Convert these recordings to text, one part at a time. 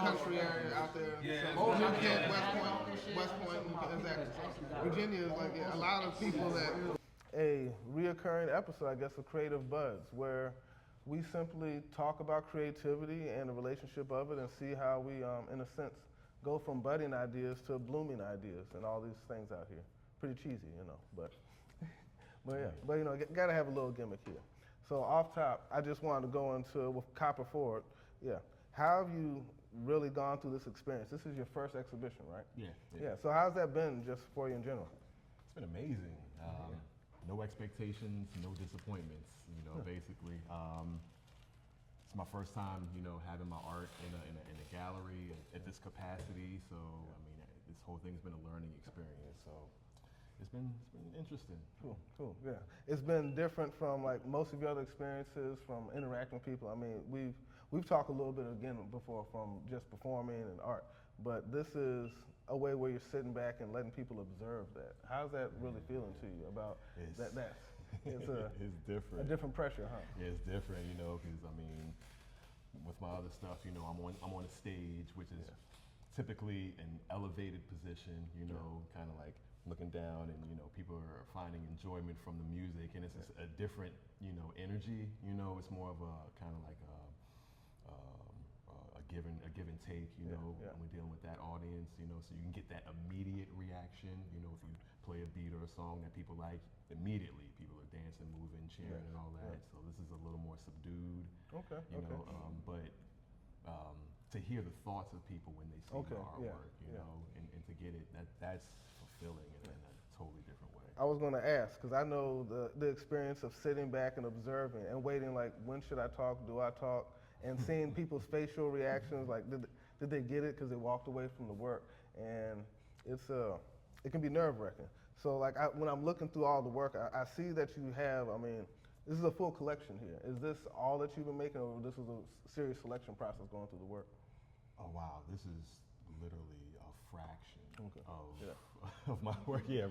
country area out there. Yeah, So, Kent, West Point, exactly. So Virginia is like a lot of people that. A reoccurring episode, I guess, of Creative Buds, where we simply talk about creativity and the relationship of it and see how we, in a sense, go from budding ideas to blooming ideas and all these things out here. Pretty cheesy, but yeah, gotta have a little gimmick here. So off top, I just wanted to go into with Coppere Ford. Yeah, how have you really gone through this experience? This is your first exhibition, right? Yeah. So how's that been just for you in general? It's been amazing. No expectations, no disappointments. Basically. It's my first time, having my art in a gallery at this capacity. So I mean, this whole thing's been a learning experience. So it's been interesting. Cool. Yeah, it's been different from like most of your other experiences from interacting with people. I mean, we've talked a little bit again before from just performing and art, but this is a way where you're sitting back and letting people observe that. How's that really feeling to you about that? It's different. A different pressure, huh? Yeah, it's different, because I mean, with my other stuff, I'm on a stage, which is typically an elevated position, kind of like looking down, and people are finding enjoyment from the music, and it's just a different, energy. It's more of a kind of like a give and take, when we're dealing with that audience, so you can get that immediate reaction, if you play a beat or a song that people like, immediately people are dancing, moving, cheering, and all that. So this is a little more subdued. Okay. But to hear the thoughts of people when they see your artwork, and to get it, that's fulfilling in a totally different way. I was going to ask, because I know the experience of sitting back and observing and waiting, like, when should I talk? Do I talk? And seeing people's facial reactions, like, did they get it because they walked away from the work? And it can be nerve-wracking. So, like, when I'm looking through all the work, I see that you have, I mean, this is a full collection here. Is this all that you've been making, or this is a serious selection process going through the work? Oh, wow. This is literally a fraction of my work. Yeah,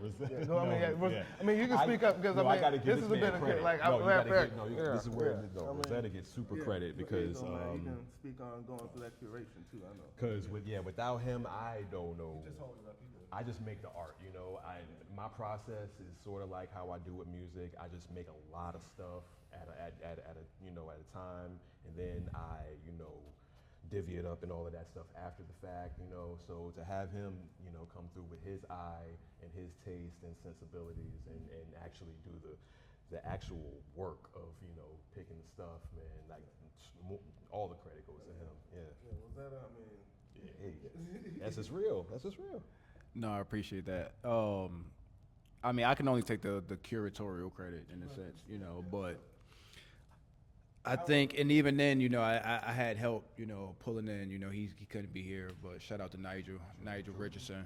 I mean, you can speak up because I gotta give this is a bit of credit. Like, this is where Rosetta gets super credit because he can speak on going through that curation too. I know. Because without him, I don't know. I just make the art. My process is sort of like how I do with music. I just make a lot of stuff at a time, and then I divvy it up and all of that stuff after the fact, so to have him, come through with his eye and his taste and sensibilities and actually do the actual work of, picking the stuff, man, like all the credit goes to him. Was that, that's just real. No, I appreciate that. I mean, I can only take the curatorial credit in a sense, but I think, and even then, I had help, pulling in, he couldn't be here, but shout out to Nigel Richardson.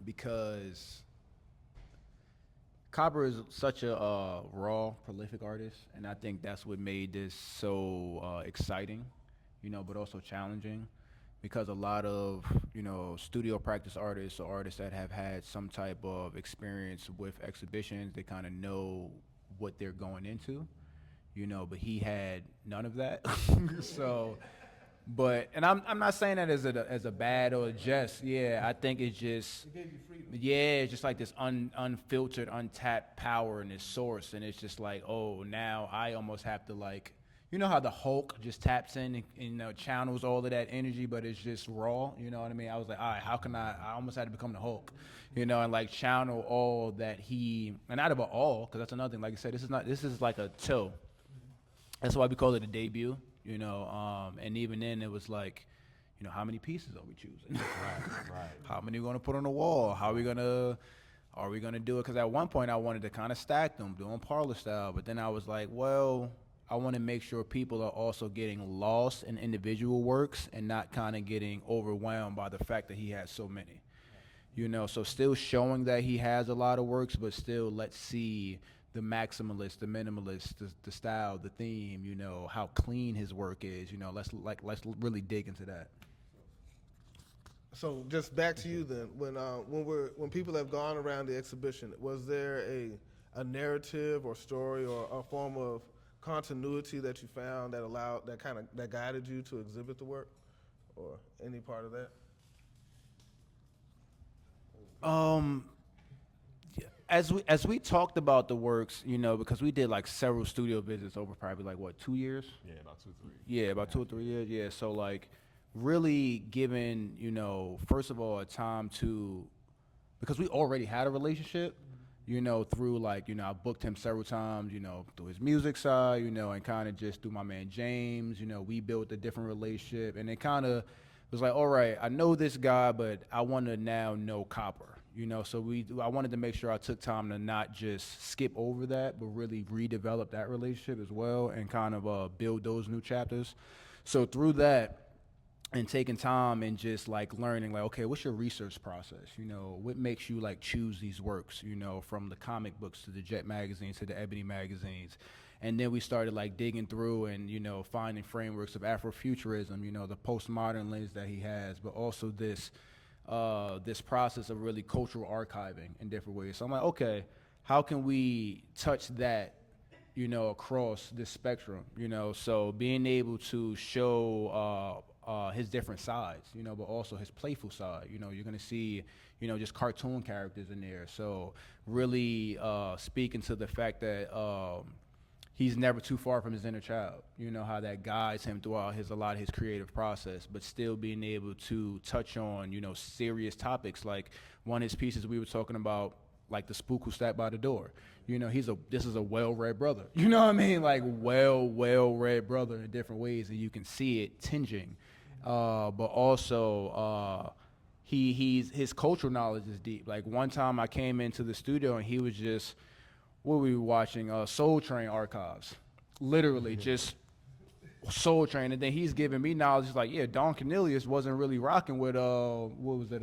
Because Coppere is such a raw, prolific artist, and I think that's what made this so exciting, but also challenging, because a lot of, studio practice artists or artists that have had some type of experience with exhibitions, they kind of know what they're going into. But he had none of that. And I'm not saying that as a bad or a jest. Yeah, I think it's just, it gave you freedom. Yeah, it's just like this unfiltered, untapped power in this source, and it's just like, oh, now I almost have to like, how the Hulk just taps in and channels all of that energy, but it's just raw. You know what I mean? I was like, all right, how can I almost had to become the Hulk, and like channel all that and not about all, because that's another thing. Like I said, this is like a toe. That's why we call it a debut, and even then it was like, how many pieces are we choosing? Right. How many are we going to put on the wall? Are we going to do it? Because at one point I wanted to kind of stack them, doing parlor style, but then I was like, well, I want to make sure people are also getting lost in individual works and not kind of getting overwhelmed by the fact that he has so many. So still showing that he has a lot of works, but still let's see the maximalist, the minimalist, the style, the theme, how clean his work is, let's really dig into that. So just back to you then, when people have gone around the exhibition, was there a narrative or story or a form of continuity that you found that guided you to exhibit the work? or any part of that? As we talked about the works, you know, because we did like several studio visits over probably like what, 2 years? Yeah, about 2, 3. Yeah, about 2 or 3 years. Yeah, so like really giving, you know, first of all, a time to, because we already had a relationship, you know, through like, you know, I booked him several times, you know, through his music side, you know, and kind of just through my man James, you know, we built a different relationship, and it kind of was like, all right, I know this guy, but I want to now know Coppere. You know, so I wanted to make sure I took time to not just skip over that, but really redevelop that relationship as well, and kind of build those new chapters. So through that, and taking time and just like learning, like, okay, what's your research process? You know, what makes you like choose these works? You know, from the comic books to the Jet magazines to the Ebony magazines. And then we started like digging through and, you know, finding frameworks of Afrofuturism, you know, the postmodern lens that he has, but also this process of really cultural archiving in different ways. So I'm like, okay, how can we touch that, you know, across this spectrum, you know? So being able to show his different sides, you know, but also his playful side. You know, you're gonna see, you know, just cartoon characters in there. So really speaking to the fact that he's never too far from his inner child. You know, how that guides him throughout a lot of his creative process, but still being able to touch on, you know, serious topics. Like one of his pieces we were talking about, like the spook who sat by the door. You know, this is a well-read brother. You know what I mean? Like well-read brother in different ways, and you can see it tinging. But also, his cultural knowledge is deep. Like one time I came into the studio and he was just, what were we watching? Soul Train archives, literally just Soul Train, and then he's giving me knowledge. He's like, yeah, Don Cornelius wasn't really rocking with what was it,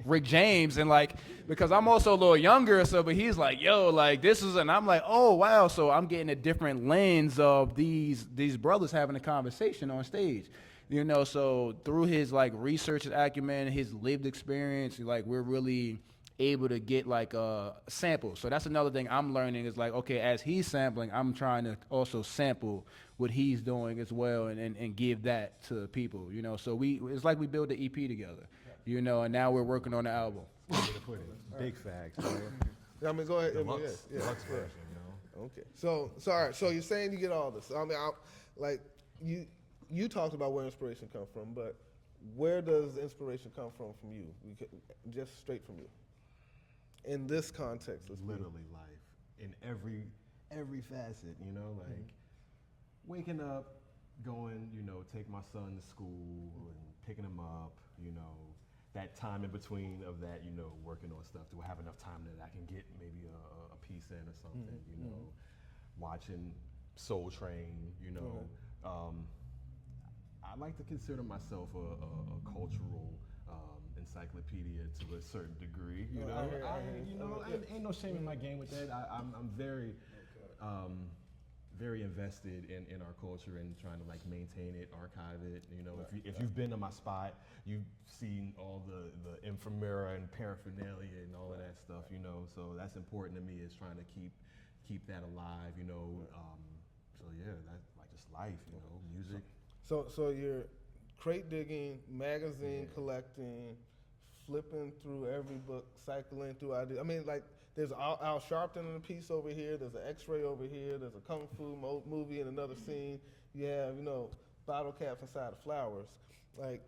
Rick James, and like, because I'm also a little younger, so but he's like, yo, like this is, and I'm like, oh wow, so I'm getting a different lens of these brothers having a conversation on stage. You know, so through his like research acumen, his lived experience, like we're really able to get like a sample. So that's another thing I'm learning is like, okay, as he's sampling, I'm trying to also sample what he's doing as well and give that to people, you know. So it's like we build the EP together, you know, and now we're working on the album. Big facts, man. I mean, go ahead. Deluxe version, you know. Okay. So all right. So you're saying you get all this. I mean, you talked about where inspiration comes from, but where does inspiration come from you? Just straight from you. In this context, Literally life, in every facet, you know, like waking up, going, you know, take my son to school and picking him up, you know, that time in between of that, you know, working on stuff. Do I have enough time that I can get maybe a piece in or something, you know, watching Soul Train, you know. I like to consider myself a cultural encyclopedia to a certain degree, you know. Ain't no shame in my game with that. I'm very, very invested in our culture and trying to like maintain it, archive it. You know, if you've been to my spot, you've seen all the inframural and paraphernalia and all of that stuff. You know, so that's important to me is trying to keep that alive. You know, so yeah, that's like just life. You know, music. So you're crate digging, magazine collecting, flipping through every book, cycling through ideas. I mean, like, there's Al Sharpton in a piece over here, there's an X-ray over here, there's a Kung Fu movie in another scene. You have, you know, bottle caps inside of flowers. Like,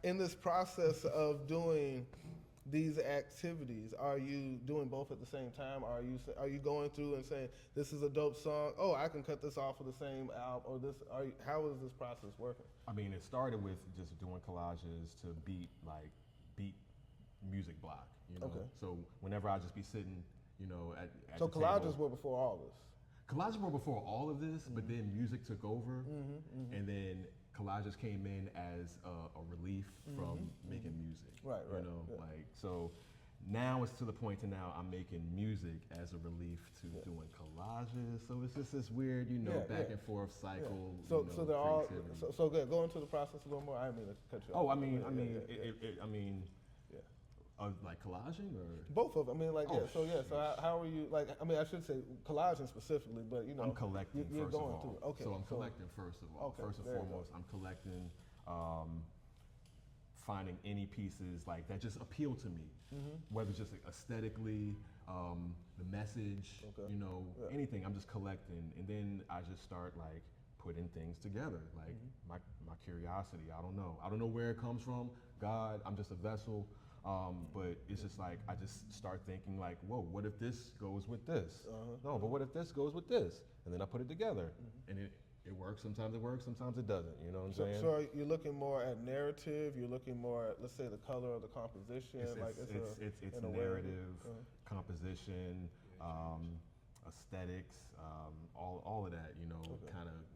in this process of doing these activities, are you doing both at the same time? Are you going through and saying, this is a dope song, oh, I can cut this off of the same album, or this, how is this process working? I mean, it started with just doing collages to beat music block, you know. Okay. So whenever I just be sitting, you know, at so the collages table, were before all this. Collages were before all of this, but then music took over, and then collages came in as a relief from making music. Right. You know, like, so now it's to the point to now I'm making music as a relief to doing collages. So it's just this weird, you know, back and forth cycle. So, you know, so they're all, creativity. so good. Go into the process a little more. I didn't mean to cut you off. Oh, I mean, like collaging or? Both of them. I mean, like, Oh, so how are you, like, I mean, I should say collaging specifically, but, you know. I'm collecting you're first going of all. through it. Okay. So I'm collecting first of all. Okay, First and there you foremost, I'm collecting finding any pieces like that just appeal to me, whether it's just like, aesthetically, the message, you know, anything. I'm just collecting, and then I just start like putting things together, like my curiosity. I don't know where it comes from. God, I'm just a vessel. But it's just like I just start thinking like, whoa, what if this goes with this? No, but what if this goes with this? And then I put it together, and it works. Sometimes it works, sometimes it doesn't. You know what I'm saying? So you're looking more at narrative. You're looking more at, let's say, the color of the composition. It's narrative, composition, aesthetics, all of that. You know, kind of.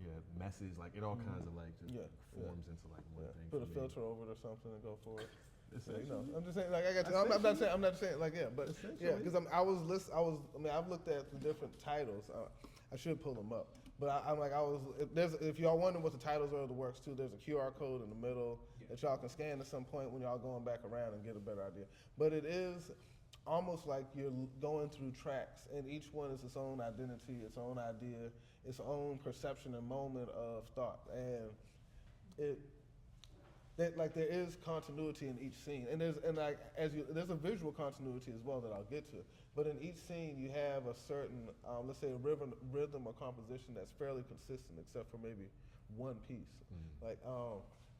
Yeah, message, like it all kinds of like just forms into like one thing. Put a filter over it or something and go for it. You know, I'm just saying, like I got you. I'm not saying, like but because I've looked at the different titles. I should pull them up, but if y'all wondering what the titles are of the works too, there's a QR code in the middle that y'all can scan at some point when y'all going back around and get a better idea. But it is almost like you're going through tracks, and each one is its own identity, its own idea, its own perception and moment of thought, and there is continuity in each scene, and there's a visual continuity as well that I'll get to. But in each scene, you have a certain, let's say, a rhythm or composition that's fairly consistent, except for maybe one piece. Like,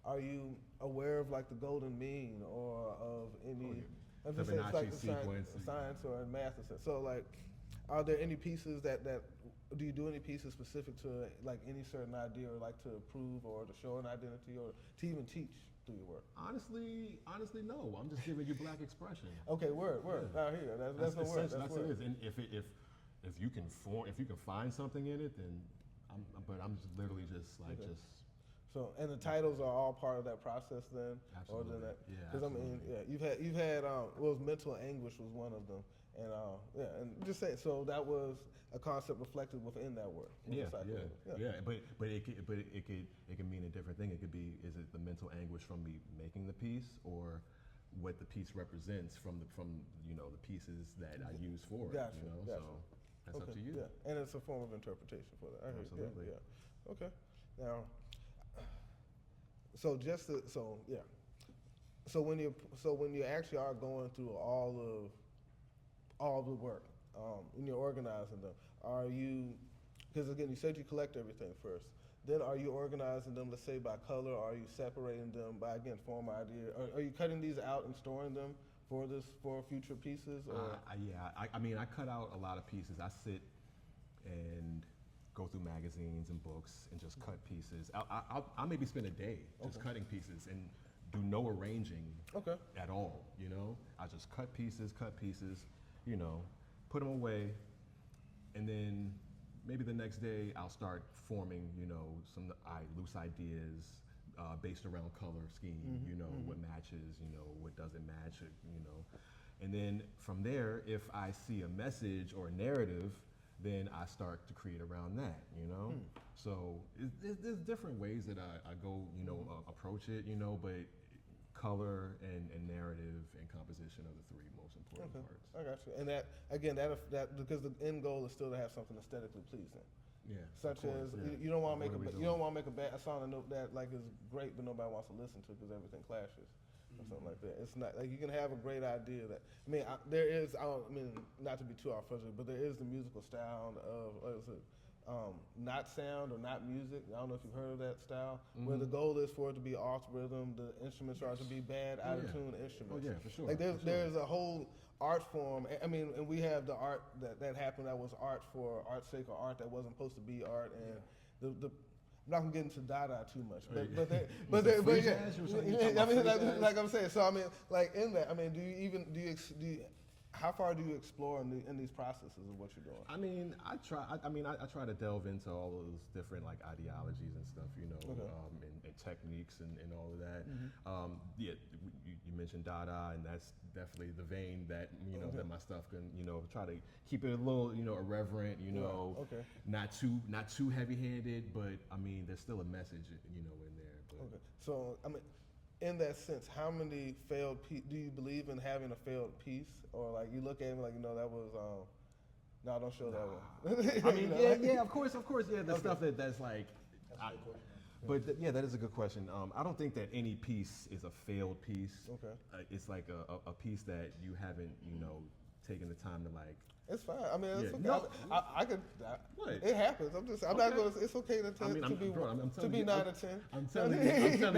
are you aware of like the golden mean or of any? I'm just saying, it's like the science or in math. So, like, are there any pieces that do you do any pieces specific to like any certain idea, or like to prove or to show an identity, or to even teach through your work? Honestly, no. I'm just giving you black expression. Okay, word. Yeah. Out here, that's no word. That's what it is. And if you can find something in it, then I'm just literally just like just. So, and the titles are all part of that process then? Absolutely. Or than that? Yeah. Because I mean, you've had mental anguish was one of them, and and just saying. So that was a concept reflected within that work. Yeah. But it can mean a different thing. It could be, is it the mental anguish from me making the piece, or what the piece represents from the pieces that I use for it. Gotcha. So that's up to you. Yeah, and it's a form of interpretation for that. Absolutely. Yeah. Okay. Now. So when you actually are going through all the work, when you're organizing them, are you? Because again, you said you collect everything first. Then are you organizing them, let's say by color? Or are you separating them by, again, form, idea? Are you cutting these out and storing them for future pieces? Or? I mean, I cut out a lot of pieces. I sit and go through magazines and books and just cut pieces. I'll maybe spend a day just cutting pieces and do no arranging at all, you know? I just cut pieces, you know, put them away, and then maybe the next day I'll start forming, you know, some loose ideas based around color scheme, you know, what matches, you know, what doesn't match, you know. And then from there, if I see a message or a narrative, then I start to create around that, you know? So there's different ways that I go, you know, approach it, you know, but color and narrative and composition are the three most important parts. I got you. And that because the end goal is still to have something aesthetically pleasing. Yeah. Such as you don't want to make a song that like is great, but nobody wants to listen to because everything clashes. Or something like that. It's not like you can have a great idea that there is. Not to be too off subject, but there is the musical style of not sound or not music. I don't know if you've heard of that style, where the goal is for it to be off rhythm. The instruments are to be bad, out of tune instruments. Oh yeah, for sure. Like there's a whole art form. I mean, and we have the art that happened that was art for art's sake, or art that wasn't supposed to be art, and the I'm not gonna get into Dada too much, but yeah. I mean, like I'm saying. So I mean, like in that, I mean, do you how far do you explore in these processes of what you're doing? I mean, I try to delve into all those different like ideologies and stuff, you know, and techniques and all of that. You mentioned Dada, and that's definitely the vein that that my stuff can try to keep it a little irreverent, not too heavy-handed, but I mean there's still a message in there. But. So I mean. In that sense, how many failed do you believe in having a failed piece, or like you look at it like that was no, don't show that one. I mean, yeah, of course, yeah, the stuff that's like. But yeah, that is a good question. I don't think that any piece is a failed piece. Okay. It's like a piece that you haven't, taken the time to like. It's fine. I mean, it's okay. No. I could. What? It happens. I'm not going to. It's okay to be 9 or 10. I'm telling you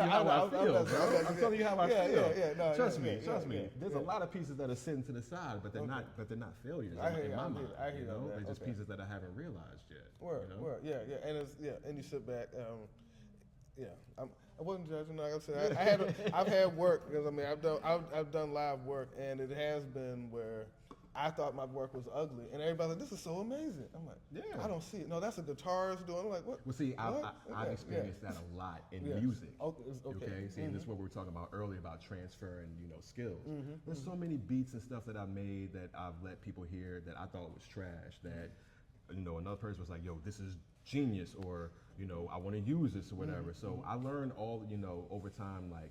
how I feel. I'm telling you how I feel. No, trust me. There's yeah. a lot of pieces that are sitting to the side, but they're not failures in my mind. I hear that. They're just pieces that I haven't realized yet. Word. Yeah. And you sit back. I wasn't judging. Like I said, I've had work because I've done live work, and it has been where I thought my work was ugly, and everybody's like, "This is so amazing." I'm like, "Yeah, I don't see it." No, that's a guitarist doing. I'm like, "What?" Well, see, I've experienced that a lot in music. Okay. See, and this is what we were talking about earlier about transferring, skills. There's so many beats and stuff that I've made that I've let people hear that I thought was trash. That another person was like, "Yo, this is genius," or I want to use this or whatever. So I learned all over time, like.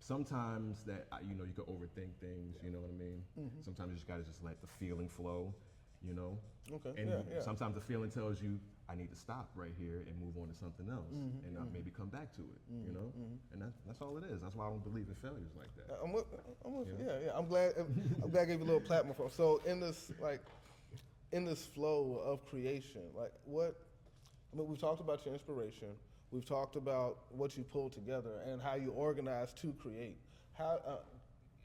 Sometimes that you can overthink things, you know what I mean? Sometimes you just gotta just let the feeling flow, Okay. And sometimes the feeling tells you I need to stop right here and move on to something else, and maybe come back to it, And that's all it is. That's why I don't believe in failures like that. I'm with you. Yeah. I'm glad I gave you a little platform. So in this flow of creation, like we've talked about your inspiration. We've talked about what you pull together and how you organize to create. How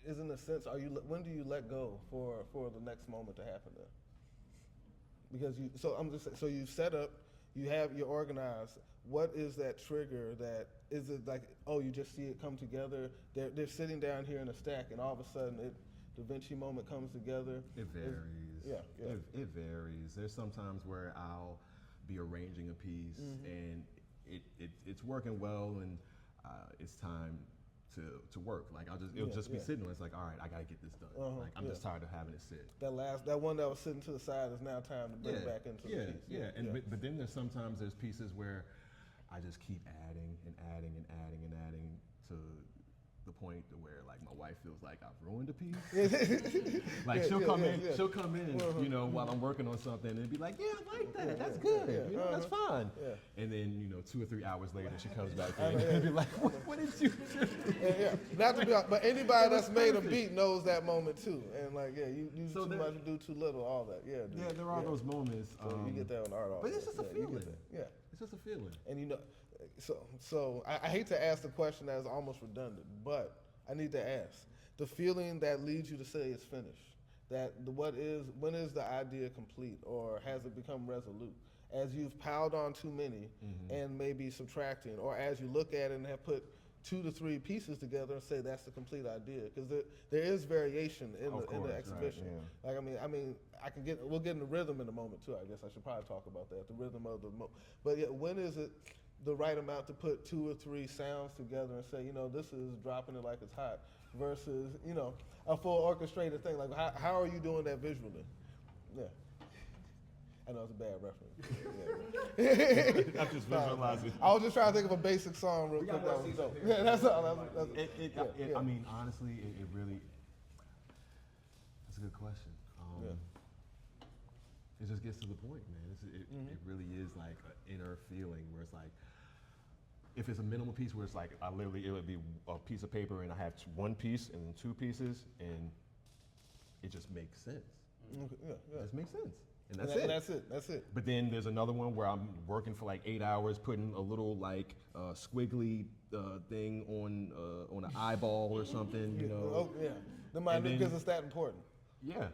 is in a sense when do you let go for the next moment to happen there? Because you've set up, you're organized. What is that trigger? That is it like you just see it come together? They're sitting down here in a stack, and all of a sudden the Da Vinci moment comes together. It varies. It varies. There's sometimes where I'll be arranging a piece and it's working well, and it's time to work. Like it'll just be sitting there. It's like, all right, I gotta get this done. Like I'm just tired of having it sit. That one that was sitting to the side is now time to bring it back into the piece. But then there's pieces where I just keep adding and adding and adding and adding to the point to where like my wife feels like I've ruined a piece. Like she'll come in, while I'm working on something and be like, yeah, I like that. That's good. That's fine. And then 2 or 3 hours later she comes back in and be like, what did you do? Not to be, but anybody that's made a beat knows that moment too. And like, you do too much, do too little, all that. Yeah, there are those moments. You get that on art. But it's just a feeling. It's just a feeling. And so I hate to ask the question that is almost redundant, but I need to ask. The feeling that leads you to say it's finished, when is the idea complete, or has it become resolute? As you've piled on too many and maybe subtracting, or as you look at it and have put 2 to 3 pieces together and say that's the complete idea, because there is variation in the exhibition. Right, yeah. Like we'll get in the rhythm in a moment too. I guess I should probably talk about that, the rhythm of the moment. But when is it the right amount to put 2 or 3 sounds together and say, this is dropping it like it's hot, versus a full orchestrated thing? Like how are you doing that visually? Yeah. I know it's a bad reference. I'm just visualizing. I was just trying to think of a basic song real quick. That was dope. Yeah, that's all. I mean, honestly, it really. That's a good question. It just gets to the point, man. It really is like an inner feeling where it's like, if it's a minimal piece where it's like it would be a piece of paper and I have 1 piece and then 2 pieces, and it just makes sense. It just makes sense. And that's it. But then there's another one where I'm working for like 8 hours, putting a little like squiggly thing on an eyeball or something, Because it's that important. Yeah.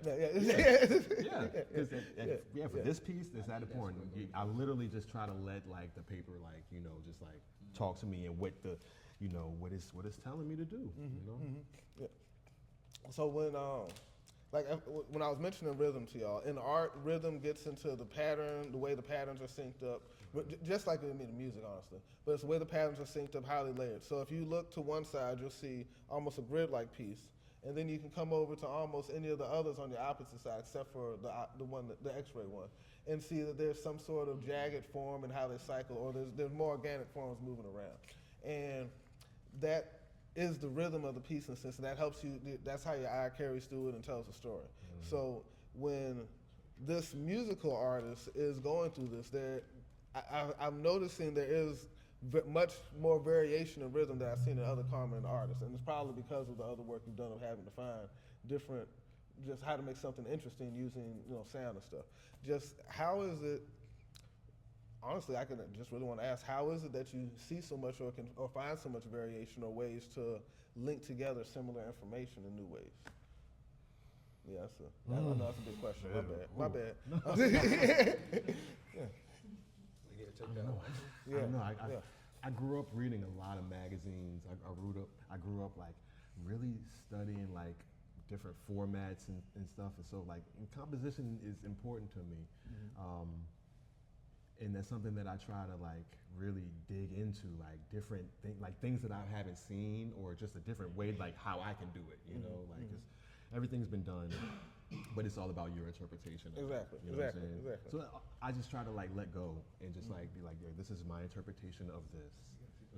For this piece, it's that important. I literally just try to let like the paper just like talk to me and what it's telling me to do. Yeah. So when I was mentioning rhythm to y'all, in art, rhythm gets into the pattern, the way the patterns are synced up, just like in the music, honestly. But it's the way the patterns are synced up, highly layered. So if you look to one side, you'll see almost a grid-like piece, and then you can come over to almost any of the others on the opposite side, except for the X-ray one, and see that there's some sort of jagged form in how they cycle, or there's more organic forms moving around, and that is the rhythm of the piece in a sense, and that helps you. That's how your eye carries through it and tells a story. So when this musical artist is going through this, I'm noticing there is much more variation in rhythm that I've seen in other Carmen artists, and it's probably because of the other work you've done of having to find different, just how to make something interesting using sound and stuff. Just how is it? Honestly, I could just really want to ask, how is it that you see so much or find so much variation or ways to link together similar information in new ways? Yeah, I know that's a big question. My bad. Yeah. I don't know. I grew up reading a lot of magazines. I grew up like really studying like different formats and stuff. And so like composition is important to me. And that's something that I try to like really dig into, like different things that I haven't seen, or just a different way, like how I can do it, you know, like 'cause everything's been done, but it's all about your interpretation of it, you know what I'm saying? So I just try to like let go and just like be like, yeah, this is my interpretation of this,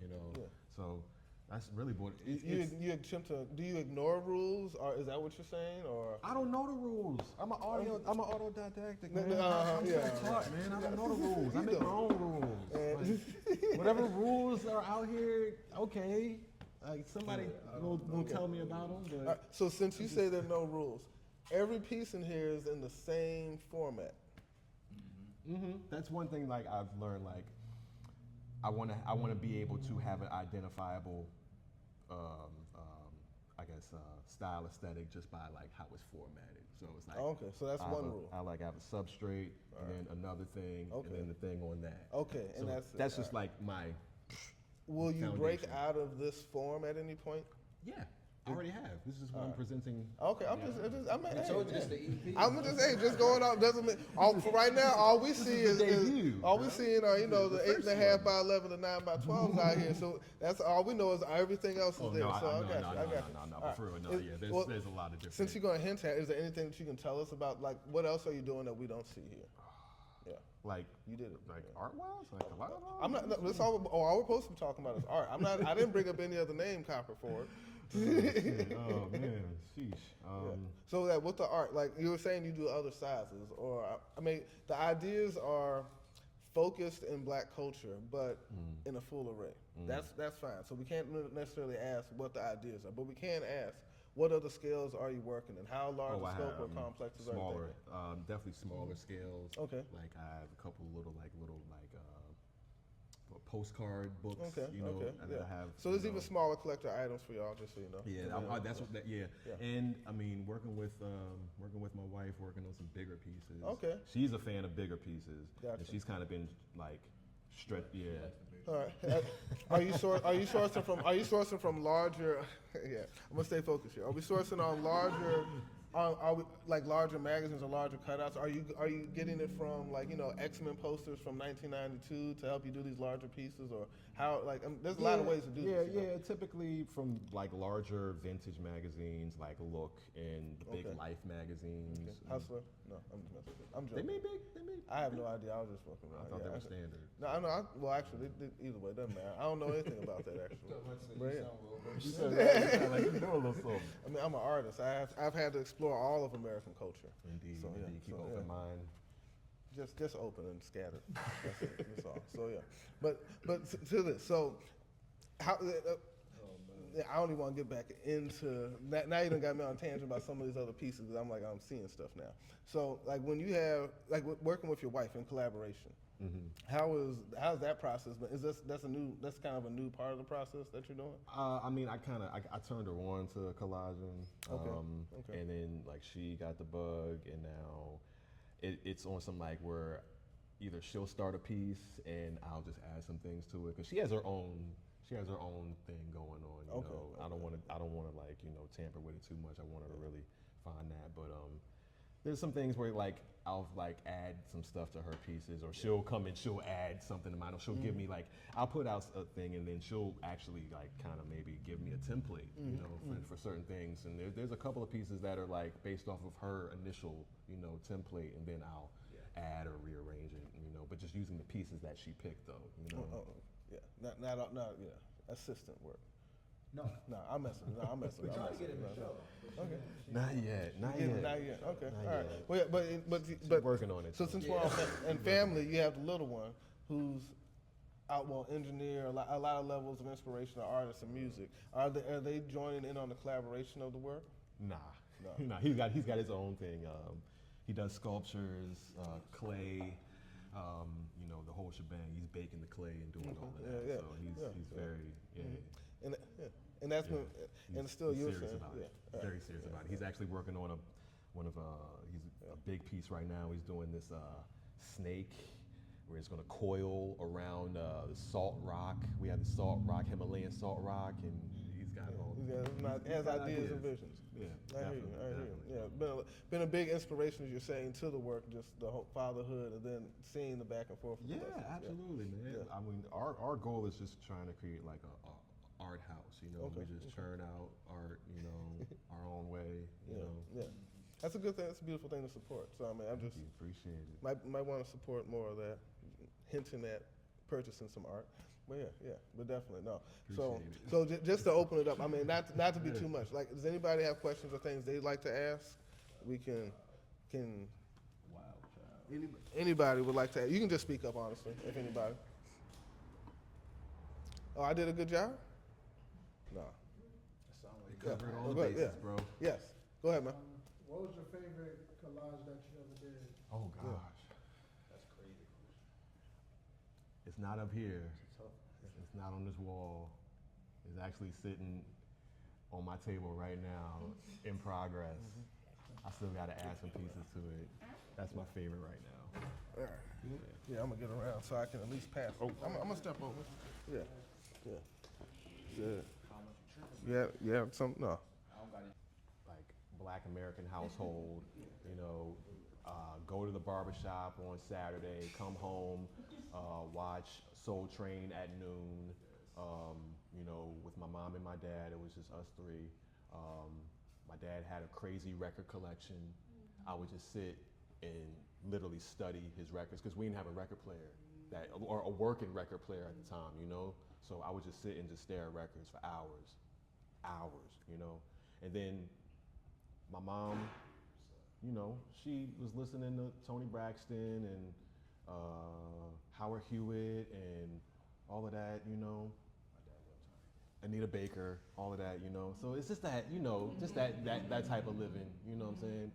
you know. So that's really what you attempt to. Do you ignore rules, or is that what you're saying, or? I don't know the rules. I'm an autodidactic man. I'm self-taught, man. I don't know the rules. I make my own rules. Like, whatever rules are out here, okay. Like somebody will tell me about them. But so since you say there are no rules, every piece in here is in the same format. That's one thing like I've learned. Like I want to be able to have an identifiable, I guess, style aesthetic just by like how it's formatted. So it's like okay, so that's one rule. I like have a substrate and then another thing and then the thing on that. Okay, so and that's just like my. Will you foundation. break out of this form at any point? Yeah, I already have. This is what I'm presenting. Okay, I'm told you this the EP. I'm just going off. Doesn't mean for right now. All we see is all we seeing are the 8.5 by 11, the 9 by 12s out here. So that's all we know is everything else is there. So I got you. But for real, yeah, there's a lot of different. Since you're going to hint at, is there anything that you can tell us about? Like, what else are you doing that we don't see here? Yeah. Like you did it. Like art wise? Like a lot of art? I'm not. That's all we're supposed to be talking about is art. I'm not. I didn't bring up any other name, Coppere Ford. Oh man, sheesh. So that with the art, like you were saying, you do other sizes, or I mean, the ideas are focused in Black culture, but in a full array. That's fine. So we can't necessarily ask what the ideas are, but we can ask what other scales are you working in? How large a scope or complexes are you thinking? Definitely smaller scales. Okay. Like I have a couple little postcard books. Okay. You know, okay. and Yeah. I have. So there's even smaller collector items for y'all, just so you know. Yeah, that's what. Yeah. And I mean, working with my wife, working on some bigger pieces. Okay. She's a fan of bigger pieces, Gotcha. and she's kind of been like, Yeah. All right. Are you sourcing from larger? Yeah, I'm gonna stay focused here. Are we sourcing on larger? Are we like larger magazines or larger cutouts? Are you getting it from like X-Men posters from 1992 to help you do these larger pieces, or how? Like there's a lot of ways to do this. Yeah. Typically from like larger vintage magazines like Look and Big Life magazines. Okay. Hustler? No, I'm just messing with you. I'm joking. They made big. I have no idea. I was just fucking around. I thought they were standard. No, I know. Well, actually, either way, it doesn't matter. I don't know anything about that actually. But yeah. You sound like you know a little something. I mean, I'm an artist. I've had to explore all of American culture. Indeed, So, yeah. indeed. Keep So, open yeah. mind. Just open and scattered. That's it. That's all. So yeah, but to this. So how? I don't even want to get back into that. Now you done got me on a tangent about some of these other pieces. Because I'm seeing stuff now. So like when you have working with your wife in collaboration, how's that process? Is that's kind of a new part of the process that you're doing? I mean, I turned her on to collaging. Okay. And then like she got the bug, and now it's on some like where either she'll start a piece and I'll just add some things to it because she has her own thing going on. You know, I don't want to like tamper with it too much. I want her to really find that, but there's some things where like I'll like add some stuff to her pieces, or she'll come and she'll add something to mine, or she'll give me like I'll put out a thing and then she'll actually like kind of maybe give me a template, for certain things. And there's a couple of pieces that are like based off of her initial template, and then I'll add or rearrange it, but just using the pieces that she picked though. Yeah, not assistant work. No, I'm messing. we're trying to get him a show. Okay. Not yet. Okay. Not All right. yet. Well, yeah, but Working on it. So since we're on and family, you have the little one who's engineer a lot of levels of inspiration to artists and music. Are they joining in on the collaboration of the work? Nah, No. nah. He's got his own thing. He does sculptures, clay, the whole shebang. He's baking the clay and doing all of that. Yeah, So he's very And that's been, and he's still you're serious saying, about it. Very serious about it. He's actually working on he's a big piece right now. He's doing this snake where it's going to coil around the salt rock. We have the salt rock, Himalayan salt rock, and he's got all. has ideas and visions. Yeah, I hear you. Yeah, been a big inspiration, as you're saying, to the work, just the whole fatherhood, and then seeing the back and forth. Yeah, absolutely, man. Yeah. I mean, our goal is just trying to create like a art house. We just churn out art, our own way. Yeah. That's a good thing. That's a beautiful thing to support. So I mean, I just appreciate it. might want to support more of that, hinting at purchasing some art. But but definitely no. So just to open it up, I mean, not to be too much. Like, does anybody have questions or things they'd like to ask? We can. Anybody would like to? You can just speak up, honestly, if anybody. Oh, I did a good job. No. You covered all the bases, bro. Yes. Go ahead, man. What was your favorite collage that you ever did? Oh gosh, That's crazy. it's not up here. It's not on this wall. It's actually sitting on my table right now, in progress. I still got to add some pieces to it. That's my favorite right now. All right. Yeah, I'm gonna get around so I can at least pass. Oh, I'm gonna step over. Yeah. Yeah. Some no. Like Black American household, go to the barbershop on Saturday, come home, watch Soul Train at noon. With my mom and my dad, it was just us three. My dad had a crazy record collection. I would just sit and literally study his records because we didn't have a record player or a working record player at the time, So I would just sit and just stare at records for hours. And then my mom, she was listening to Tony Braxton and Howard Hewitt and all of that, Anita Baker, all of that, So it's just that, just that type of living, you know what I'm saying?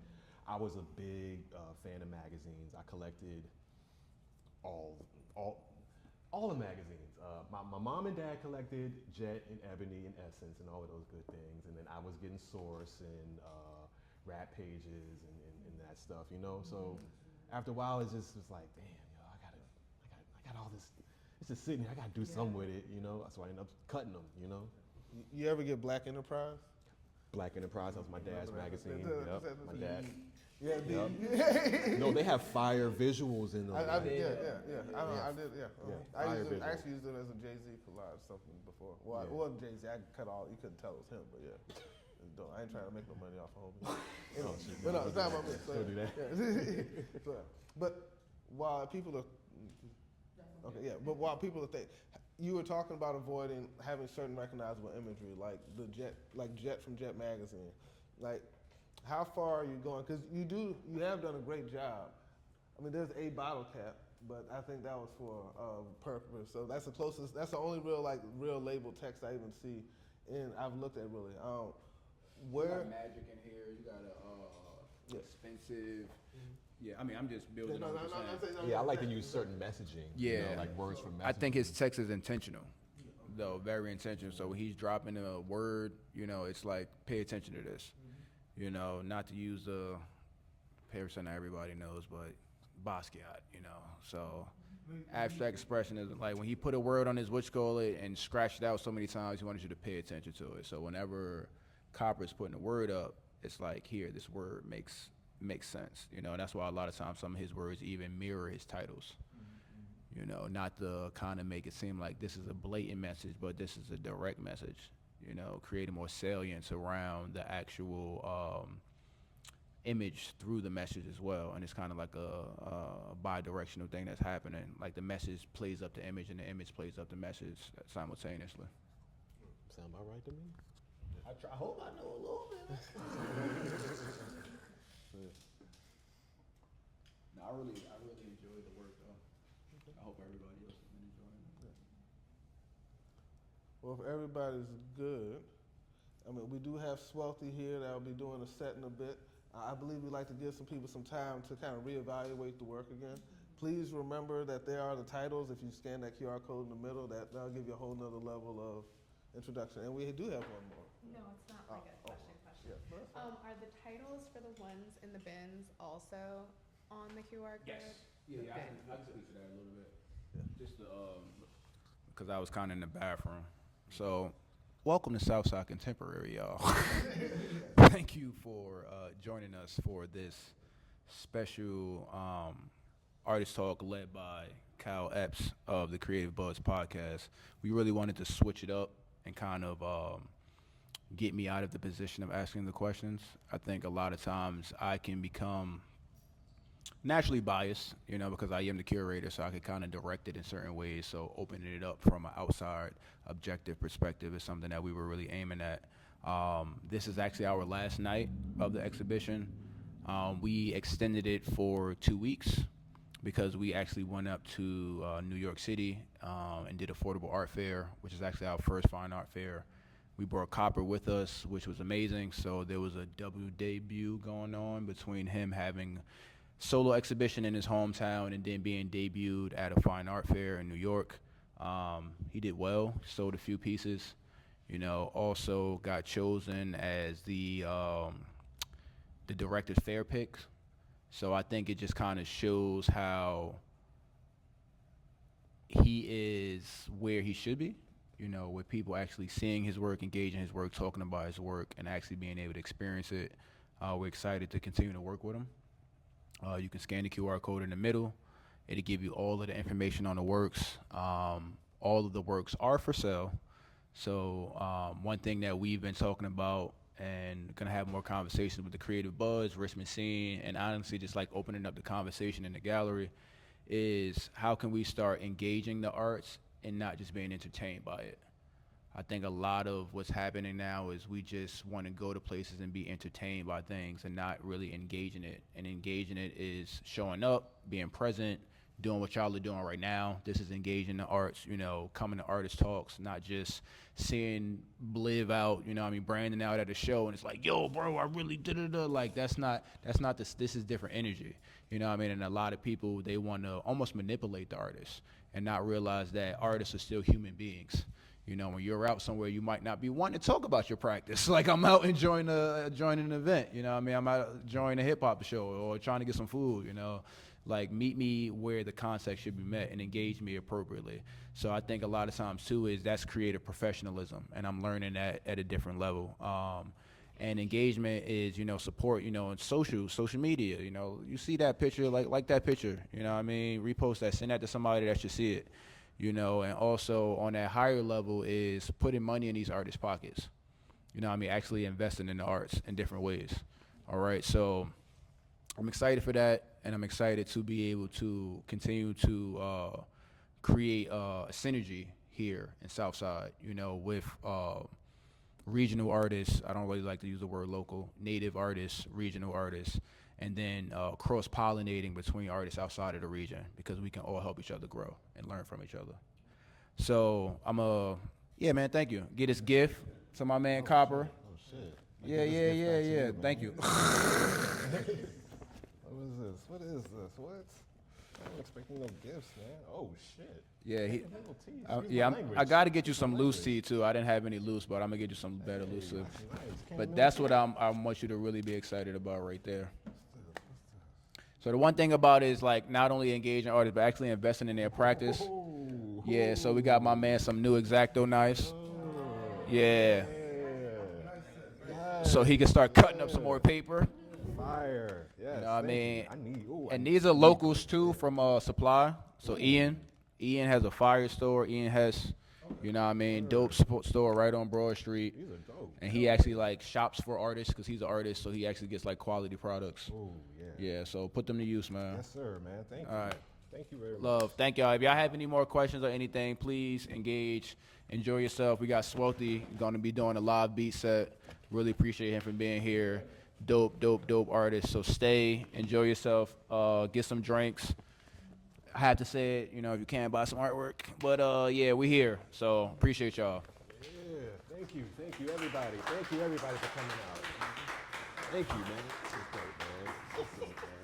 I was a big fan of magazines. I collected all the magazines. My mom and dad collected Jet and Ebony and Essence and all of those good things. And then I was getting Source and Rap Pages and that stuff, So after a while, it's just like, damn, I got all this. It's just sitting here. I got to do something with it, So I ended up cutting them, You ever get Black Enterprise? Black Enterprise, that was my dad's magazine. Yep, my dad. Yeah, Yep. No, they have fire visuals in them. I did, yeah. I did, yeah. I actually used it as a Jay-Z collage something before. Well, it wasn't Jay-Z. I cut all. You couldn't tell it was him, but yeah. It's dope. I ain't trying to make no money off of homie. Anyway, but no, it's not about me. Don't do that. Yeah. But while people are but while people are you were talking about avoiding having certain recognizable imagery, like Jet from Jet magazine, like. How far are you going? Because you have done a great job. I mean, there's a bottle cap, but I think that was for a purpose. So that's the closest. That's the only real label text I even see, and I've looked at really. You got magic in here. You got a expensive. Yeah, I mean, I'm just building. Yeah, I like to use certain messaging. Yeah, like words from messaging. I think his text is intentional, though, very intentional. So when he's dropping a word, it's like, pay attention to this. Not to use the person that everybody knows, but Basquiat, So abstract expression is like when he put a word on his and scratched it out so many times, he wanted you to pay attention to it. So whenever Coppere is putting a word up, it's like, here, this word makes sense, and that's why a lot of times some of his words even mirror his titles. Not to kind of make it seem like this is a blatant message, but this is a direct message. Creating more salience around the actual image through the message as well. And it's kind of like a bi-directional thing that's happening. Like the message plays up the image and the image plays up the message simultaneously. Sound about right to me? I hope I know a little bit. No, I really enjoyed the work though. I hope everybody else has been enjoying it. Well, if everybody's good, I mean, we do have Swelty here that will be doing a set in a bit. I believe we'd like to give some people some time to kind of reevaluate the work again. Please remember that there are the titles. If you scan that QR code in the middle, that'll give you a whole nother level of introduction. And we do have one more. No, it's not like a question. Yeah. Are the titles for the ones in the bins also on the QR code? Yeah, I can speak to that a little bit. Just because I was kind of in the bathroom. So, welcome to Southside Contemporary, y'all. Thank you for joining us for this special artist talk led by Kyle Epps of the Creative Buzz podcast. We really wanted to switch it up and kind of get me out of the position of asking the questions. I think a lot of times I can become naturally biased, because I am the curator, so I can kind of direct it in certain ways. So opening it up from an outside objective perspective is something that we were really aiming at. This is actually our last night of the exhibition. We extended it for 2 weeks because we actually went up to New York City and did Affordable Art Fair, which is actually our first fine art fair. We brought Coppere with us, which was amazing. So there was a double debut going on between him having solo exhibition in his hometown and then being debuted at a fine art fair in New York. He did well, sold a few pieces, also got chosen as the director's fair pick. So I think it just kind of shows how he is where he should be, with people actually seeing his work, engaging his work, talking about his work, and actually being able to experience it. We're excited to continue to work with him. You can scan the QR code in the middle. It'll give you all of the information on the works. All of the works are for sale. So one thing that we've been talking about and going to have more conversations with the Creative Buzz, Richmond Scene, and honestly just like opening up the conversation in the gallery is how can we start engaging the arts and not just being entertained by it. I think a lot of what's happening now is we just want to go to places and be entertained by things and not really engaging it. And engaging it is showing up, being present, doing what y'all are doing right now. This is engaging the arts, coming to artist talks, not just seeing Bliv out, Brandon out at a show and it's like, yo, bro, I really did it. Like, that's not this is different energy, And a lot of people, they want to almost manipulate the artists and not realize that artists are still human beings. When you're out somewhere, you might not be wanting to talk about your practice. Like I'm out enjoying an event, I'm out enjoying a hip hop show or trying to get some food, Like meet me where the context should be met and engage me appropriately. So I think a lot of times too is that's creative professionalism, and I'm learning that at a different level. And engagement is, support, in social media, you see that picture, like that picture, repost that, send that to somebody that should see it. And also on that higher level is putting money in these artists' pockets. Actually investing in the arts in different ways. All right, so I'm excited for that, and I'm excited to be able to continue to create a synergy here in Southside, with regional artists. I don't really like to use the word local, native artists, regional artists, and then cross-pollinating between artists outside of the region because we can all help each other grow and learn from each other. So man, thank you. Get this gift to my man Coppere. Oh, shit. Yeah. Thank you. What is this? What? I wasn't expecting no gifts, man. Oh, shit. Yeah, I got to get you some loose tea, too. I didn't have any loose, but I'm going to get you some better loose tea. But that's what I want you to really be excited about right there. So the one thing about it is like not only engaging artists, but actually investing in their practice. Yeah, so we got my man some new X-Acto knives. Yeah. So he can start cutting up some more paper. Fire. Yes. And these are locals too from Supply. So Ian has a fire store. Ian has, dope support store right on Broad Street. These are dope. And he actually shops for artists because he's an artist, so he actually gets quality products. Oh, yeah. Yeah, so put them to use, man. Yes, sir, man. Thank you. All right. Thank you very much. Love. Thank y'all. If y'all have any more questions or anything, please engage. Enjoy yourself. We got Swelty going to be doing a live beat set. Really appreciate him for being here. Dope artist. So stay, enjoy yourself, get some drinks. I had to say it, if you can, buy some artwork. But, yeah, we here. So appreciate y'all. Thank you, everybody. Thank you, everybody, for coming out. Thank you, man. This is great, man. This is great, man.